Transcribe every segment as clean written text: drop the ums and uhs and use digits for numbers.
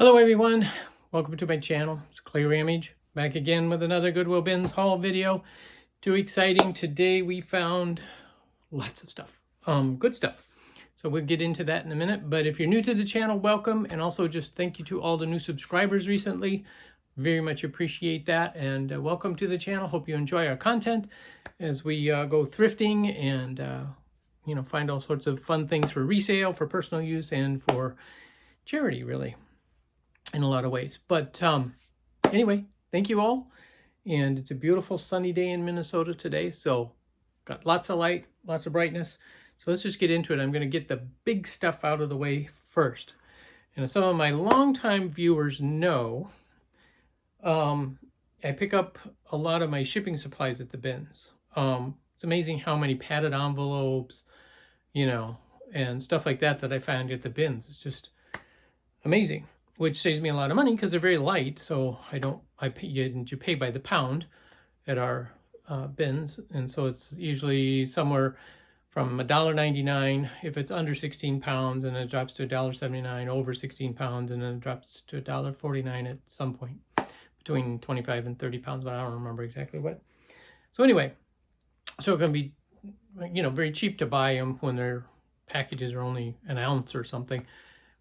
Hello everyone, welcome to my channel. It's clayrammage back again with another Goodwill Bins Haul video. Too exciting. Today we found lots of stuff, good stuff. So we'll get into that in a minute, but if you're new to the channel, welcome, and also just thank you to all the new subscribers recently. Very much appreciate that, and welcome to the channel. Hope you enjoy our content as we go thrifting and find all sorts of fun things for resale, for personal use, and for charity, really, in a lot of ways. But anyway, thank you all. And it's a beautiful sunny day in Minnesota today. So got lots of light, lots of brightness. So let's just get into it. I'm going to get the big stuff out of the way first. And some of my longtime viewers know I pick up a lot of my shipping supplies at the bins. It's amazing how many padded envelopes, and stuff like that I find at the bins. It's just amazing. Which saves me a lot of money because they're very light, so you pay by the pound at our bins, and so it's usually somewhere from $1.99 if it's under 16 pounds, and it drops to $1.79 over 16 pounds, and then it drops to $1.49 at some point between 25 and 30 pounds, but I don't remember exactly what. So anyway, so it's going to be very cheap to buy them when their packages are only an ounce or something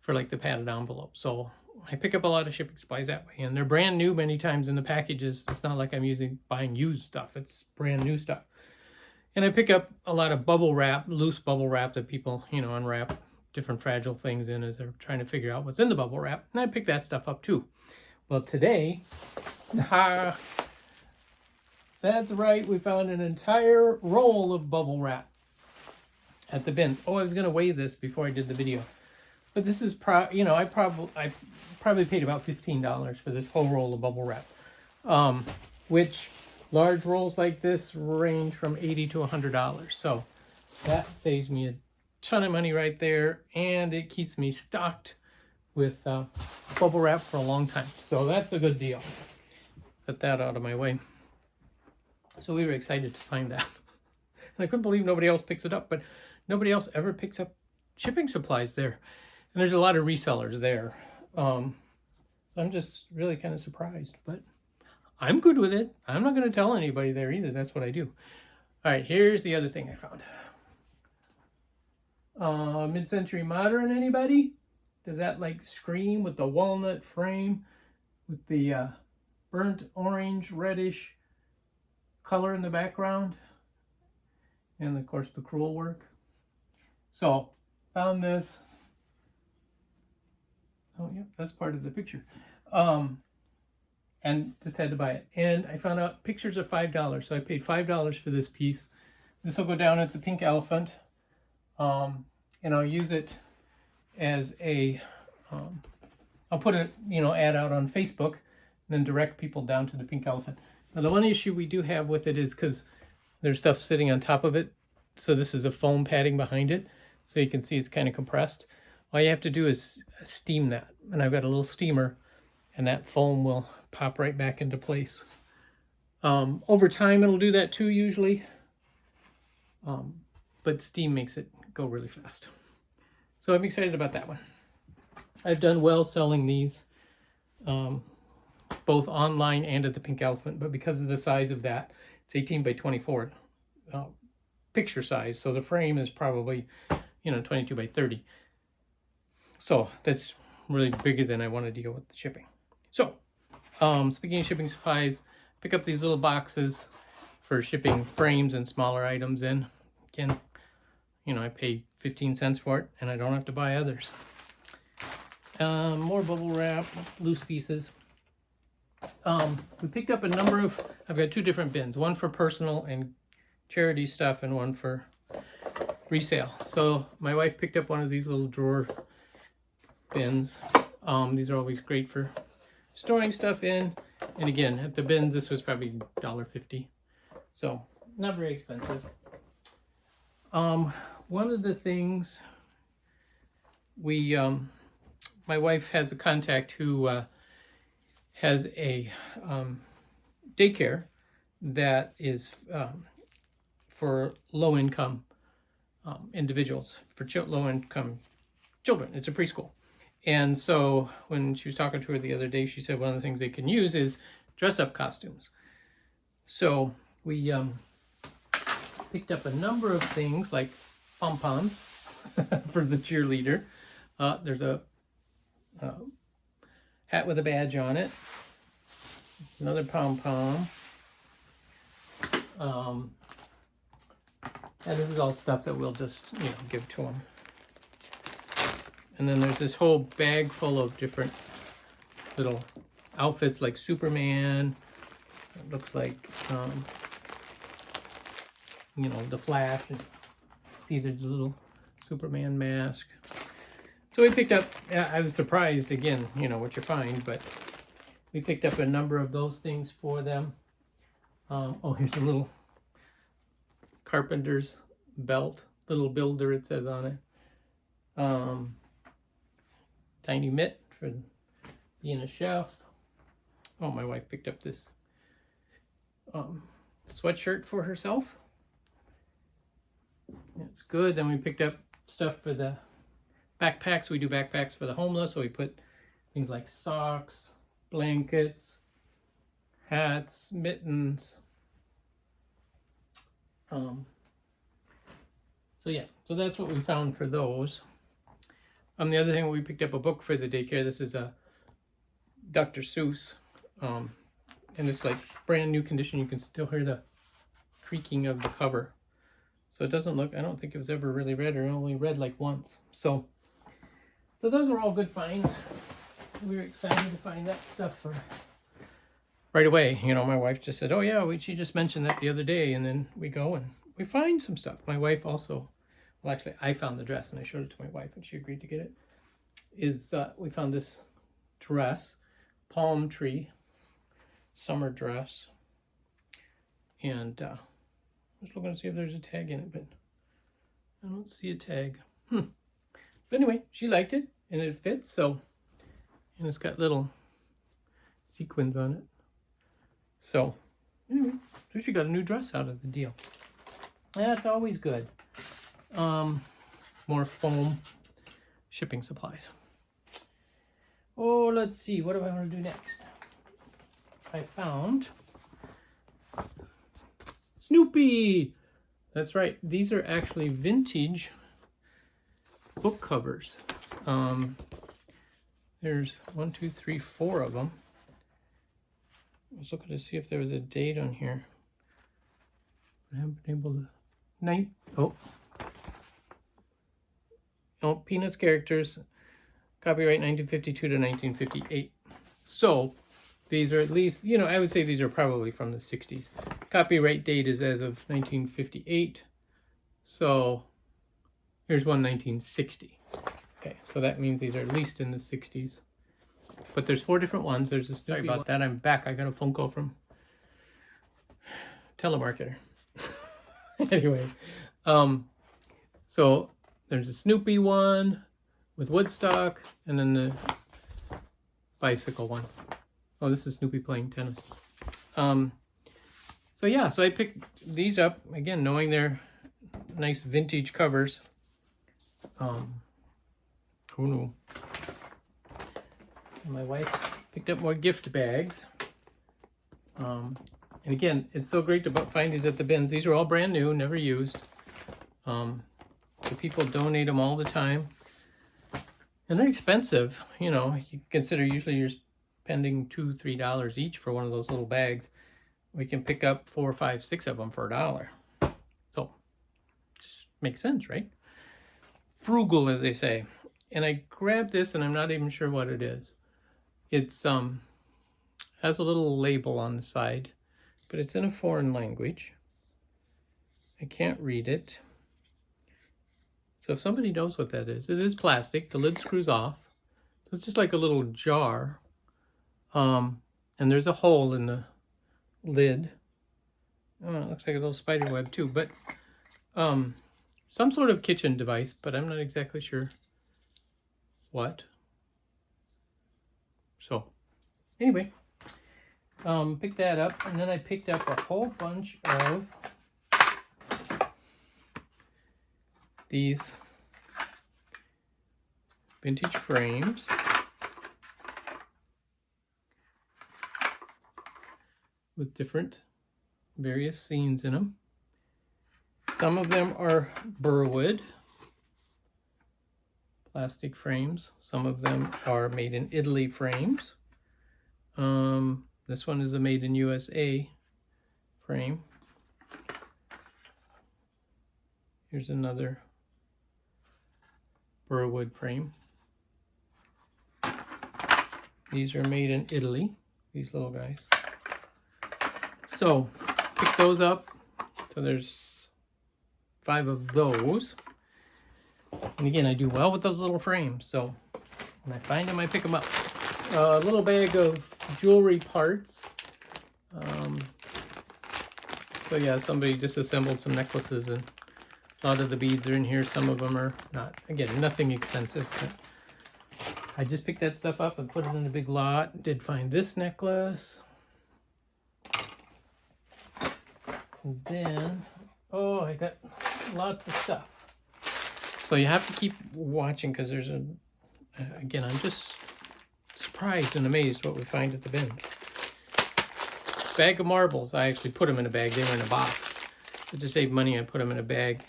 for like the padded envelope. So I pick up a lot of shipping supplies that way, and they're brand new many times in the packages. It's not like I'm buying used stuff. It's brand new stuff. And I pick up a lot of bubble wrap, loose bubble wrap that people, unwrap different fragile things in as they're trying to figure out what's in the bubble wrap. And I pick that stuff up too. Well, today, that's right, we found an entire roll of bubble wrap at the bin. Oh, I was going to weigh this before I did the video. But this is I probably paid about $15 for this whole roll of bubble wrap, which large rolls like this range from $80 to $100. So that saves me a ton of money right there, and it keeps me stocked with bubble wrap for a long time. So that's a good deal. Set that out of my way. So we were excited to find that. And I couldn't believe nobody else picks it up, but nobody else ever picks up shipping supplies there. And there's a lot of resellers there. So I'm just really kind of surprised, but I'm good with it. I'm not going to tell anybody there either. That's what I do. All right, here's the other thing I found. Mid-century modern, anybody? Does that like scream with the walnut frame with the burnt orange, reddish color in the background? And of course the crewel work. So found this. Oh, yeah, that's part of the picture. And just had to buy it. And I found out pictures are $5. So I paid $5 for this piece. This will go down at the Pink Elephant. And I'll use it as a, I'll put an ad out on Facebook and then direct people down to the Pink Elephant. Now the one issue we do have with it is because there's stuff sitting on top of it. So this is a foam padding behind it. So you can see it's kind of compressed. All you have to do is steam that. And I've got a little steamer, and that foam will pop right back into place. Over time, it'll do that too, usually. But steam makes it go really fast. So I'm excited about that one. I've done well selling these, both online and at the Pink Elephant. But because of the size of that, it's 18 by 24 picture size. So the frame is probably, 22 by 30. So that's really bigger than I want to deal with the shipping. So, speaking of shipping supplies, pick up these little boxes for shipping frames and smaller items in. Again, I pay 15 cents for it, and I don't have to buy others. More bubble wrap, loose pieces. We picked up a number of, I've got two different bins, one for personal and charity stuff and one for resale. So my wife picked up one of these little drawer bins. These are always great for storing stuff in. And again, at the bins, this was probably $1.50. So not very expensive. One of the things my wife has a contact who has a daycare that is for low-income individuals, for low-income children. It's a preschool. And so when she was talking to her the other day, she said one of the things they can use is dress-up costumes. So we picked up a number of things like pom-poms for the cheerleader. There's a hat with a badge on it. Another pom-pom. And this is all stuff that we'll just, give to them. And then there's this whole bag full of different little outfits like Superman. It looks like, the Flash. And either the little Superman mask. So we picked up, I was surprised again, what you find, but we picked up a number of those things for them. Oh, here's a little carpenter's belt, little builder it says on it. Tiny mitt for being a chef. Oh, my wife picked up this sweatshirt for herself. It's good. Then we picked up stuff for the backpacks. We do backpacks for the homeless, so we put things like socks, blankets, hats, mittens. So that's what we found for those. The other thing, we picked up a book for the daycare. This is a Dr. Seuss, and it's like brand new condition. You can still hear the creaking of the cover. So it doesn't look, I don't think it was ever really read, or only read like once. So those were all good finds. We were excited to find that stuff for right away. My wife just said, oh yeah, she just mentioned that the other day. And then we go and we find some stuff. My wife also, well, actually I found the dress and I showed it to my wife and she agreed to get it. We found this dress, palm tree, summer dress. And I was looking to see if there's a tag in it, but I don't see a tag. But anyway, she liked it and it fits. And it's got little sequins on it. So anyway, so she got a new dress out of the deal. That's always good. More foam shipping supplies. Oh, let's see. What do I want to do next? I found Snoopy. That's right. These are actually vintage book covers. There's 1, 2, 3, 4 of them. I was looking to see if there was a date on here. I haven't been able to. Peanuts characters. Copyright 1952 to 1958. So these are at least, I would say these are probably from the 60s. Copyright date is as of 1958. So here's one 1960. Okay, so that means these are at least in the 60s. But there's 4 different ones. There's a Sorry about that. I'm back. I got a phone call from telemarketer. Anyway, so there's a Snoopy one with Woodstock, and then the bicycle one. Oh, this is Snoopy playing tennis. So I picked these up again, knowing they're nice vintage covers. Who knew? And my wife picked up more gift bags. And again, it's so great to find these at the bins. These are all brand new, never used. The people donate them all the time. And they're expensive. You consider usually you're spending $2, $3 each for one of those little bags. We can pick up 4, 5, 6 of them for $1. So, just makes sense, right? Frugal, as they say. And I grabbed this, and I'm not even sure what it is. It's has a little label on the side, but it's in a foreign language. I can't read it. So if somebody knows what that is, it is plastic. The lid screws off. So it's just like a little jar. And there's a hole in the lid. Oh, it looks like a little spider web too, but some sort of kitchen device, but I'm not exactly sure what. So anyway, picked that up, and then I picked up a whole bunch of these vintage frames. With different various scenes in them. Some of them are Burwood plastic frames. Some of them are made in Italy frames. This one is a made in USA frame. Here's another Burwood frame. These are made in Italy, these little guys. So, pick those up. So there's 5 of those. And again, I do well with those little frames. So, when I find them, I pick them up. A little bag of jewelry parts. So yeah, somebody disassembled some necklaces, and a lot of the beads are in here. Some of them are not. Again, nothing expensive, but I just picked that stuff up and put it in a big lot. Did find this necklace. And then, oh, I got lots of stuff. So you have to keep watching, because there's again, I'm just surprised and amazed what we find at the bins. Bag of marbles. I actually put them in a bag. They were in a box. But to save money, I put them in a bag.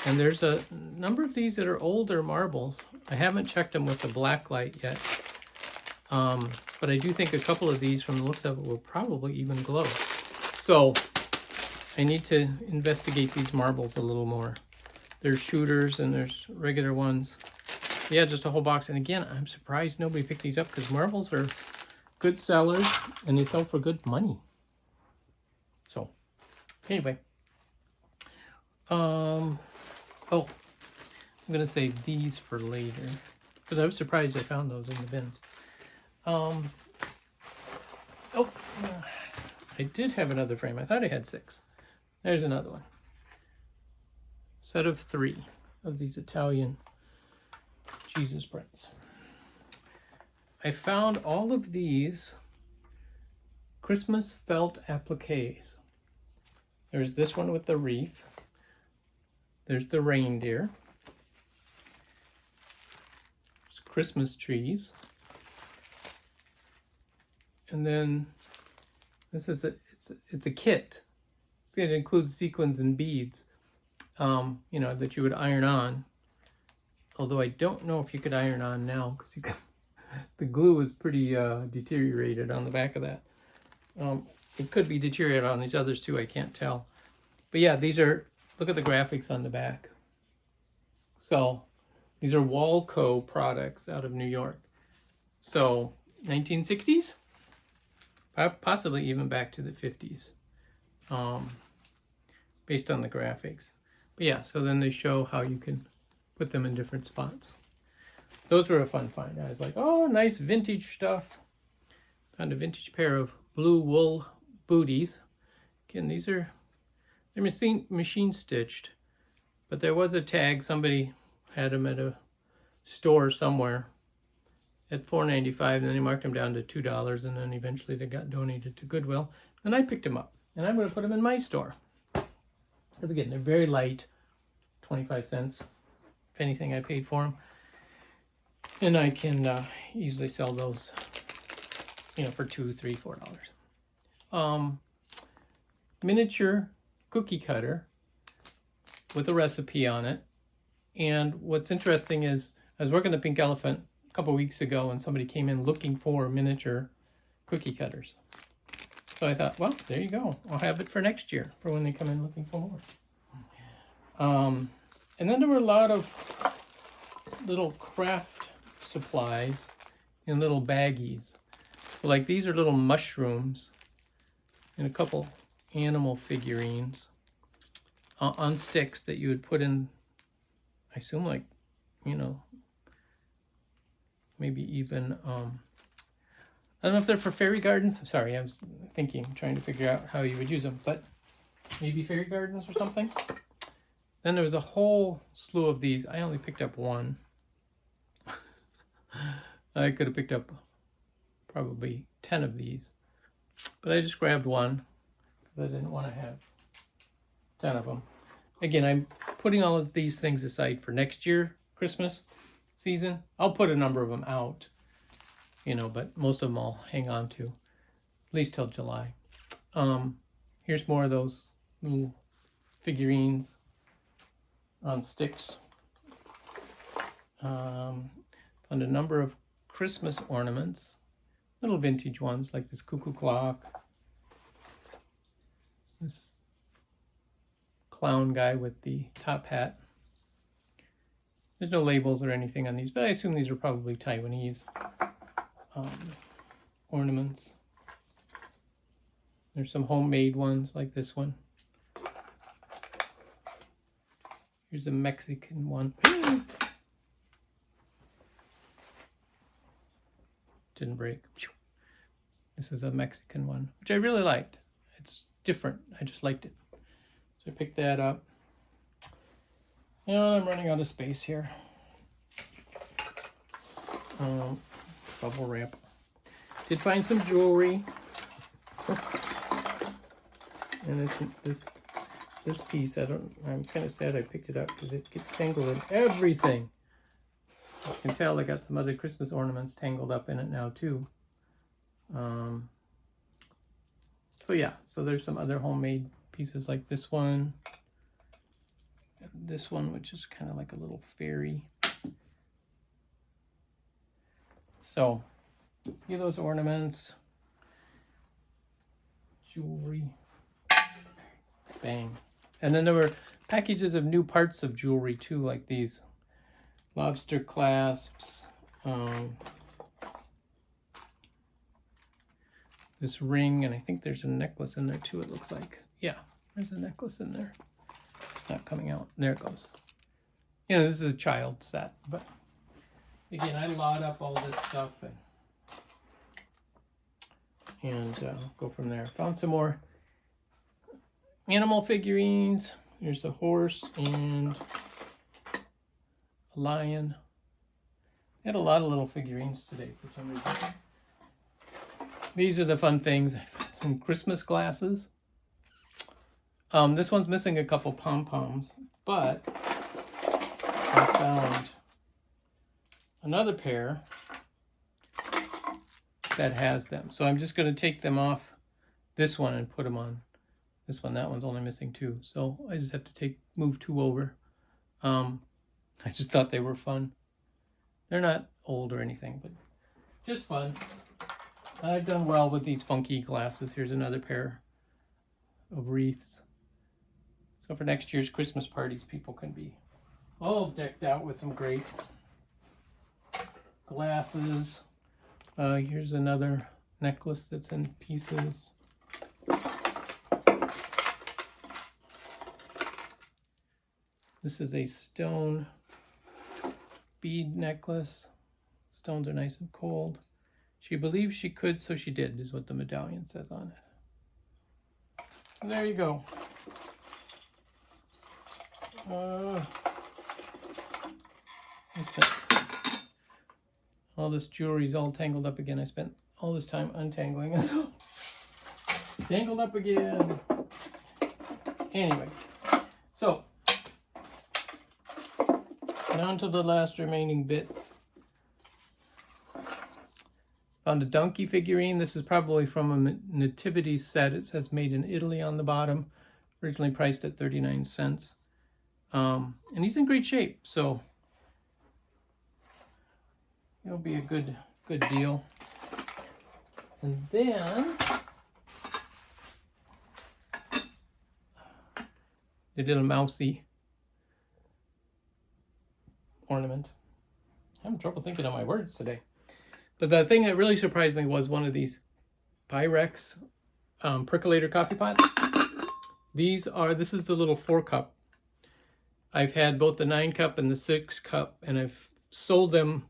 And there's a number of these that are older marbles. I haven't checked them with the black light yet. But I do think a couple of these, from the looks of it, will probably even glow. So I need to investigate these marbles a little more. There's shooters and there's regular ones. Yeah, just a whole box. And again, I'm surprised nobody picked these up, because marbles are good sellers and they sell for good money. So anyway, oh, I'm gonna save these for later, because I was surprised I found those in the bins. Oh, I did have another frame. I thought I had 6. There's another one. Set of 3 of these Italian Jesus prints. I found all of these Christmas felt appliques. There's this one with the wreath. There's the reindeer. There's Christmas trees. And then this is it's a kit. It includes sequins and beads, you know, that you would iron on. Although I don't know if you could iron on now, because the glue is pretty deteriorated on the back of that. It could be deteriorated on these others too, I can't tell. But yeah, these are, look at the graphics on the back. So these are Walco products out of New York. So 1960s, possibly even back to the 50s, based on the graphics. But yeah, so then they show how you can put them in different spots. Those were a fun find. I was like, oh, nice vintage stuff. Found a vintage pair of blue wool booties. Again, they're machine stitched, but there was a tag. Somebody had them at a store somewhere at $4.95, and then they marked them down to $2, and then eventually they got donated to Goodwill, and I picked them up, and I'm going to put them in my store. Because again, they're very light, 25 cents, if anything, I paid for them. And I can easily sell those, you know, for $2, $3, $4. Miniature cookie cutter with a recipe on it. And what's interesting is, I was working the Pink Elephant a couple weeks ago, and somebody came in looking for miniature cookie cutters. So I thought, well, there you go. I'll have it for next year, for when they come in looking for more. And then there were a lot of little craft supplies in little baggies. So like these are little mushrooms and a couple animal figurines on sticks that you would put in, I assume, like, you know, maybe even, I don't know if they're for fairy gardens. I'm sorry, I was trying to figure out how you would use them, but maybe fairy gardens or something. Then there was a whole slew of these. I only picked up one. I could have picked up probably 10 of these, but I just grabbed one because I didn't want to have 10 of them. Again, I'm putting all of these things aside for next year, Christmas. season. I'll put a number of them out, you know, but most of them I'll hang on to at least till July. Here's more of those little figurines on sticks. Found a number of Christmas ornaments, little vintage ones like this cuckoo clock, this clown guy with the top hat. There's no labels or anything on these, but I assume these are probably Taiwanese ornaments. There's some homemade ones like this one. Here's a Mexican one. Didn't break. This is a Mexican one, which I really liked. It's different. I just liked it. So I picked that up. You know, I'm running out of space here. Bubble wrap. Did find some jewelry. And this piece, I'm kind of sad I picked it up because it gets tangled in everything. You can tell I got some other Christmas ornaments tangled up in it now too. So yeah, so there's some other homemade pieces like this one. And this one, which is kind of like a little fairy. So, here those ornaments. Jewelry. Bang. And then there were packages of new parts of jewelry too, like these lobster clasps, this ring, and I think there's a necklace in there too, it looks like. Yeah, there's a necklace in there. It's not coming out. There it goes. You know, this is a child set, but again, I lot up all this stuff and go from there. Found some more animal figurines. Here's a horse and a lion. I had a lot of little figurines today for some reason. These are the fun things. I found some Christmas glasses. This one's missing a couple pom-poms, but I found another pair that has them. So I'm just going to take them off this one and put them on this one. That one's only missing two. So I just have to move two over. I just thought they were fun. They're not old or anything, but just fun. I've done well with these funky glasses. Here's another pair of wreaths. So for next year's Christmas parties, people can be all decked out with some great glasses. Here's another necklace that's in pieces. This is a stone bead necklace. Stones are nice and cold. She believes she could, so she did, is what the medallion says on it. And there you go. I spent all this jewelry's all tangled up again. I spent all this time untangling it. Tangled up again. Anyway, so down to the last remaining bits. Found a donkey figurine. This is probably from a nativity set. It says made in Italy on the bottom. Originally priced at 39 cents. And he's in great shape, so it'll be a good deal. And then they did a mousy ornament. I'm having trouble thinking of my words today. But the thing that really surprised me was one of these Pyrex percolator coffee pots. This is the little 4-cup. I've had both the 9-cup and the 6-cup, and I've sold them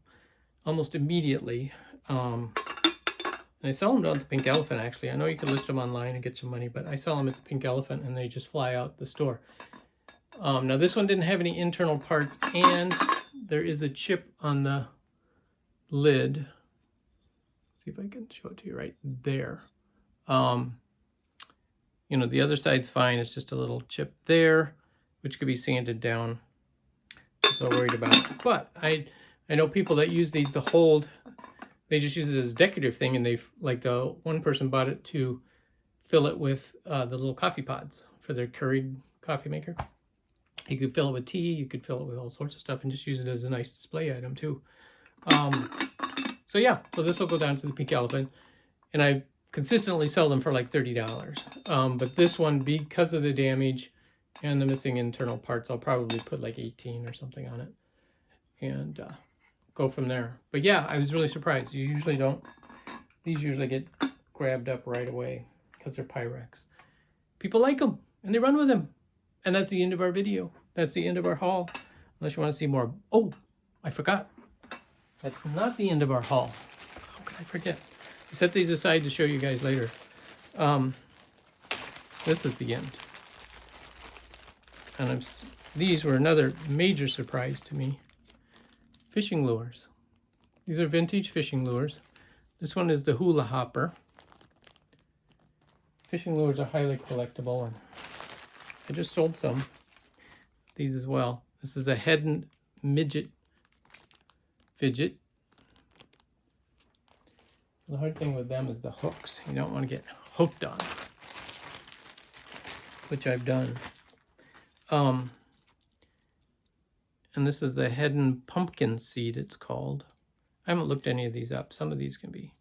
almost immediately. And I sell them down at the Pink Elephant, actually. I know you can list them online and get some money, but I sell them at the Pink Elephant, and they just fly out the store. Now, this one didn't have any internal parts, and there is a chip on the lid. See if I can show it to you right there. You know, the other side's fine. It's just a little chip there, which could be sanded down. I'm not worried about it. But I I know people that use these to hold, they just use it as a decorative thing, and they've, like the one person bought it to fill it with the little coffee pods for their Keurig coffee maker. You could fill it with tea, you could fill it with all sorts of stuff, and just use it as a nice display item too. So yeah, so this will go down to the pink elephant, and I consistently sell them for like $30. But this one, because of the damage and the missing internal parts, I'll probably put like 18 or something on it, and go from there. But yeah, I was really surprised. You usually don't. These usually get grabbed up right away because they're Pyrex. People like them, and they run with them. And that's the end of our video. That's the end of our haul. Unless you want to see more. Oh, I forgot. That's not the end of our haul. How could I forget? I set these aside to show you guys later. This is the end. And these were another major surprise to me. Fishing lures. These are vintage fishing lures. This one is the hula hopper. Fishing lures are highly collectible, and I just sold some. These as well. This is a head and midget fidget. The hard thing with them is the hooks. You don't want to get hooked on, which I've done. And this is the head and pumpkin seed, it's called. I haven't looked any of these up. Some of these can be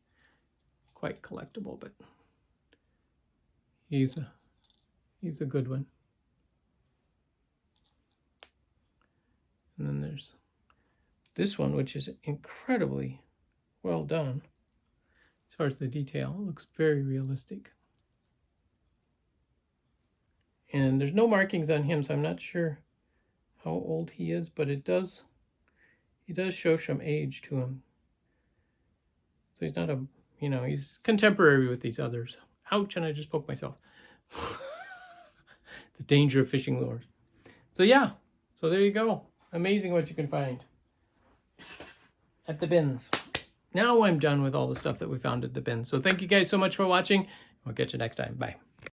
quite collectible, but he's a good one. And then there's this one, which is incredibly well done as far as the detail. It looks very realistic. And there's no markings on him, so I'm not sure how old he is, but he does show some age to him. So he's not he's contemporary with these others. Ouch, and I just poked myself. The danger of fishing lures. So yeah, so there you go. Amazing what you can find at the bins. Now I'm done with all the stuff that we found at the bins. So thank you guys so much for watching. We'll catch you next time. Bye.